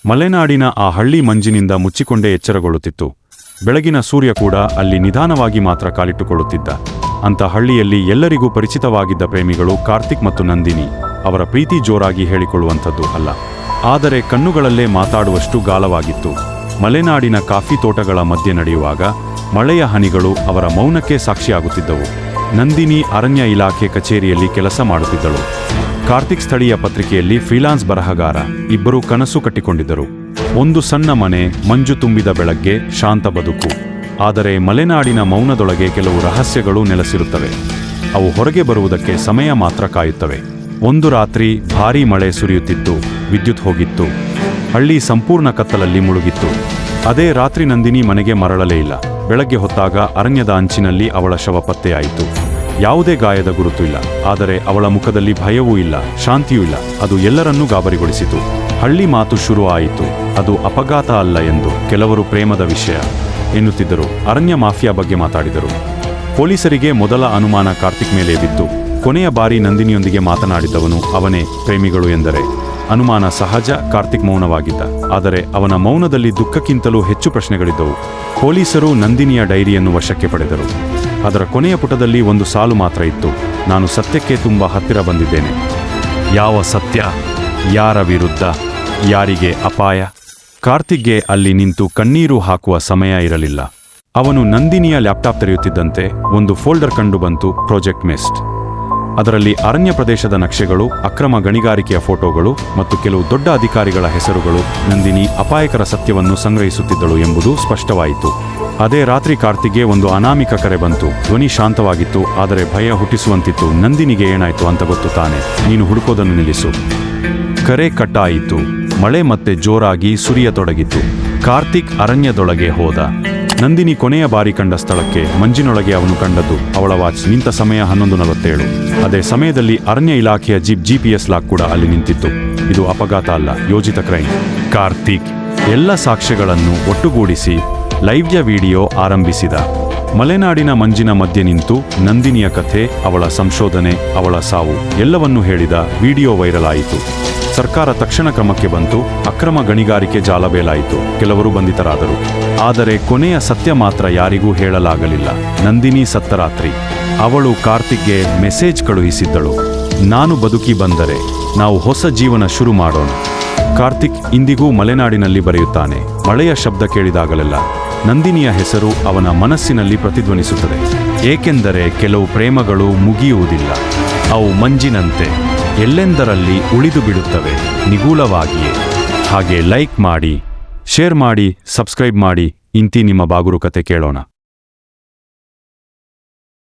ಮಲೆನಾಡಿನ ಆ ಹಳ್ಳಿ ಮಂಜಿನಿಂದ ಮುಚ್ಚಿಕೊಂಡೇ ಎಚ್ಚರಗೊಳ್ಳುತ್ತಿತ್ತು. ಬೆಳಗಿನ ಸೂರ್ಯ ಕೂಡ ಅಲ್ಲಿ ನಿಧಾನವಾಗಿ ಮಾತ್ರ ಕಾಲಿಟ್ಟುಕೊಳ್ಳುತ್ತಿದ್ದ. ಅಂಥ ಹಳ್ಳಿಯಲ್ಲಿ ಎಲ್ಲರಿಗೂ ಪರಿಚಿತವಾಗಿದ್ದ ಪ್ರೇಮಿಗಳು ಕಾರ್ತಿಕ್ ಮತ್ತು ನಂದಿನಿ. ಅವರ ಪ್ರೀತಿ ಜೋರಾಗಿ ಹೇಳಿಕೊಳ್ಳುವಂಥದ್ದು ಅಲ್ಲ, ಆದರೆ ಕಣ್ಣುಗಳಲ್ಲೇ ಮಾತಾಡುವಷ್ಟು ಗಾಳವಾಗಿತ್ತು. ಮಲೆನಾಡಿನ ಕಾಫಿ ತೋಟಗಳ ಮಧ್ಯೆ ನಡೆಯುವಾಗ ಮಳೆಯ ಹನಿಗಳು ಅವರ ಮೌನಕ್ಕೆ ಸಾಕ್ಷಿಯಾಗುತ್ತಿದ್ದವು. ನಂದಿನಿ ಅರಣ್ಯ ಇಲಾಖೆ ಕಚೇರಿಯಲ್ಲಿ ಕೆಲಸ ಮಾಡುತ್ತಿದ್ದಳು. ಕಾರ್ತಿಕ್ ಸ್ಥಳೀಯ ಪತ್ರಿಕೆಯಲ್ಲಿ ಫ್ರೀಲಾನ್ಸ್ ಬರಹಗಾರ. ಇಬ್ಬರೂ ಕನಸು ಕಟ್ಟಿಕೊಂಡಿದ್ದರು. ಒಂದು ಸಣ್ಣ ಮನೆ, ಮಂಜು ತುಂಬಿದ ಬೆಳಗ್ಗೆ, ಶಾಂತ ಬದುಕು. ಆದರೆ ಮಲೆನಾಡಿನ ಮೌನದೊಳಗೆ ಕೆಲವು ರಹಸ್ಯಗಳು ನೆಲೆಸಿರುತ್ತವೆ. ಅವು ಹೊರಗೆ ಬರುವುದಕ್ಕೆ ಸಮಯ ಮಾತ್ರ ಕಾಯುತ್ತವೆ. ಒಂದು ರಾತ್ರಿ ಭಾರೀ ಮಳೆ ಸುರಿಯುತ್ತಿತ್ತು. ವಿದ್ಯುತ್ ಹೋಗಿತ್ತು. ಹಳ್ಳಿ ಸಂಪೂರ್ಣ ಕತ್ತಲಲ್ಲಿ ಮುಳುಗಿತ್ತು. ಅದೇ ರಾತ್ರಿ ನಂದಿನಿ ಮನೆಗೆ ಮರಳಲೇ ಇಲ್ಲ. ಬೆಳಗ್ಗೆ ಹೊತ್ತಾಗ ಅರಣ್ಯದ ಅಂಚಿನಲ್ಲಿ ಅವಳ ಶವ ಪತ್ತೆಯಾಯಿತು. ಯಾವುದೇ ಗಾಯದ ಗುರುತು ಇಲ್ಲ, ಆದರೆ ಅವಳ ಮುಖದಲ್ಲಿ ಭಯವೂ ಇಲ್ಲ, ಶಾಂತಿಯೂ ಇಲ್ಲ. ಅದು ಎಲ್ಲರನ್ನೂ ಗಾಬರಿಗೊಳಿಸಿತು. ಹಳ್ಳಿ ಮಾತು ಶುರು ಆಯಿತು. ಅದು ಅಪಘಾತ ಅಲ್ಲ ಎಂದು. ಕೆಲವರು ಪ್ರೇಮದ ವಿಷಯ ಎನ್ನುತ್ತಿದ್ದರು. ಅರಣ್ಯ ಮಾಫಿಯಾ ಬಗ್ಗೆ ಮಾತಾಡಿದರು. ಪೊಲೀಸರಿಗೆ ಮೊದಲ ಅನುಮಾನ ಕಾರ್ತಿಕ್ ಮೇಲೆ ಬಿತ್ತು. ಕೊನೆಯ ಬಾರಿ ನಂದಿನಿಯೊಂದಿಗೆ ಮಾತನಾಡಿದ್ದವನು ಅವನೇ. ಪ್ರೇಮಿಗಳು ಎಂದರೆ ಅನುಮಾನ ಸಹಜ. ಕಾರ್ತಿಕ್ ಮೌನವಾಗಿದ್ದ, ಆದರೆ ಅವನ ಮೌನದಲ್ಲಿ ದುಃಖಕ್ಕಿಂತಲೂ ಹೆಚ್ಚು ಪ್ರಶ್ನೆಗಳಿದ್ದವು. ಪೊಲೀಸರು ನಂದಿನಿಯ ಡೈರಿಯನ್ನು ವಶಕ್ಕೆ ಪಡೆದರು. ಅದರ ಕೊನೆಯ ಪುಟದಲ್ಲಿ ಒಂದು ಸಾಲು ಮಾತ್ರ ಇತ್ತು: ನಾನು ಸತ್ಯಕ್ಕೆ ತುಂಬ ಹತ್ತಿರ ಬಂದಿದ್ದೇನೆ. ಯಾವ ಸತ್ಯ? ಯಾರ ವಿರುದ್ಧ? ಯಾರಿಗೆ ಅಪಾಯ? ಕಾರ್ತಿಕ್ಗೆ ಅಲ್ಲಿ ನಿಂತು ಕಣ್ಣೀರು ಹಾಕುವ ಸಮಯ ಇರಲಿಲ್ಲ. ಅವನು ನಂದಿನಿಯ ಲ್ಯಾಪ್ಟಾಪ್ ತೆರೆಯುತ್ತಿದ್ದಂತೆ ಒಂದು ಫೋಲ್ಡರ್ ಕಂಡು ಬಂತು. Project mist. ಅದರಲ್ಲಿ ಅರಣ್ಯ ಪ್ರದೇಶದ ನಕ್ಷೆಗಳು, ಅಕ್ರಮ ಗಣಿಗಾರಿಕೆಯ ಫೋಟೋಗಳು ಮತ್ತು ಕೆಲವು ದೊಡ್ಡ ಅಧಿಕಾರಿಗಳ ಹೆಸರುಗಳು. ನಂದಿನಿ ಅಪಾಯಕರ ಸತ್ಯವನ್ನು ಸಂಗ್ರಹಿಸುತ್ತಿದ್ದಳು ಎಂಬುದು ಸ್ಪಷ್ಟವಾಯಿತು. ಅದೇ ರಾತ್ರಿ ಕಾರ್ತಿಕ್ಗೆ ಒಂದು ಅನಾಮಿಕ ಕರೆ ಬಂತು. ಧ್ವನಿ ಶಾಂತವಾಗಿತ್ತು, ಆದರೆ ಭಯ ಹುಟ್ಟಿಸುವಂತಿತ್ತು. ನಂದಿನಿಗೆ ಏನಾಯ್ತು ಅಂತ ಗೊತ್ತು ತಾನೆ, ನೀನು ಹುಡುಕೋದನ್ನು ನಿಲ್ಲಿಸು. ಕರೆ ಕಟ್ಟಾಯಿತು. ಮಳೆ ಮತ್ತೆ ಜೋರಾಗಿ ಸುರಿಯತೊಡಗಿತು. ಕಾರ್ತಿಕ್ ಅರಣ್ಯದೊಳಗೆ ಹೋದ. ನಂದಿನಿ ಕೊನೆಯ ಬಾರಿ ಕಂಡ ಸ್ಥಳಕ್ಕೆ, ಮಂಜಿನೊಳಗೆ ಅವನು ಕಂಡದ್ದು. ಅವಳ ವಾಚ್ ನಿಂತ ಸಮಯ 11:47. ಅದೇ ಸಮಯದಲ್ಲಿ ಅರಣ್ಯ ಇಲಾಖೆಯ ಜೀಪ್ GPS ಲಾಕ್ ಕೂಡ ಅಲ್ಲಿ ನಿಂತಿತ್ತು. ಇದು ಅಪಘಾತ ಅಲ್ಲ, ಯೋಜಿತ ಕ್ರೈಮ್. ಕಾರ್ತಿಕ್ ಎಲ್ಲ ಸಾಕ್ಷ್ಯಗಳನ್ನು ಒಟ್ಟುಗೂಡಿಸಿ ಲೈವ್ಯ ವಿಡಿಯೋ ಆರಂಭಿಸಿದ. ಮಲೆನಾಡಿನ ಮಂಜಿನ ಮಧ್ಯೆ ನಿಂತು ನಂದಿನಿಯ ಕಥೆ, ಅವಳ ಸಂಶೋಧನೆ, ಅವಳ ಸಾವು ಎಲ್ಲವನ್ನೂ ಹೇಳಿದ ವಿಡಿಯೋ ವೈರಲ್ ಆಯಿತು. ಸರ್ಕಾರ ತಕ್ಷಣ ಕ್ರಮಕ್ಕೆ ಬಂತು. ಅಕ್ರಮ ಗಣಿಗಾರಿಕೆ ಜಾಲಬೇಲಾಯಿತು. ಕೆಲವರು ಬಂಧಿತರಾದರು. ಆದರೆ ಕೊನೆಯ ಸತ್ಯ ಮಾತ್ರ ಯಾರಿಗೂ ಹೇಳಲಾಗಲಿಲ್ಲ. ನಂದಿನಿ ಸತ್ತ ರಾತ್ರಿ ಅವಳು ಕಾರ್ತಿಕ್ಗೆ ಮೆಸೇಜ್ ಕಳುಹಿಸಿದ್ದಳು: ನಾನು ಬದುಕಿ ಬಂದರೆ ನಾವು ಹೊಸ ಜೀವನ ಶುರು ಮಾಡೋಣ. ಕಾರ್ತಿಕ್ ಇಂದಿಗೂ ಮಲೆನಾಡಿನಲ್ಲಿ ಬರೆಯುತ್ತಾನೆ. ಮಳೆಯ ಶಬ್ದ ಕೇಳಿದಾಗಲೆಲ್ಲ ನಂದಿನಿಯ ಹೆಸರು ಅವನ ಮನಸ್ಸಿನಲ್ಲಿ ಪ್ರತಿಧ್ವನಿಸುತ್ತದೆ. ಏಕೆಂದರೆ ಕೆಲವು ಪ್ರೇಮಗಳು ಮುಗಿಯುವುದಿಲ್ಲ. ಅವು ಮಂಜಿನಂತೆ ಎಲ್ಲೆಂದರಲ್ಲಿ ಉಳಿದು ಬಿಡುತ್ತವೆ, ನಿಗೂಢವಾಗಿಯೇ. ಹಾಗೆ ಲೈಕ್ ಮಾಡಿ, ಶೇರ್ ಮಾಡಿ, ಸಬ್ಸ್ಕ್ರೈಬ್ ಮಾಡಿ. ಇಂತಿ ನಿಮ್ಮ ಬಾಗುರು ಕತೆ ಕೇಳೋಣ.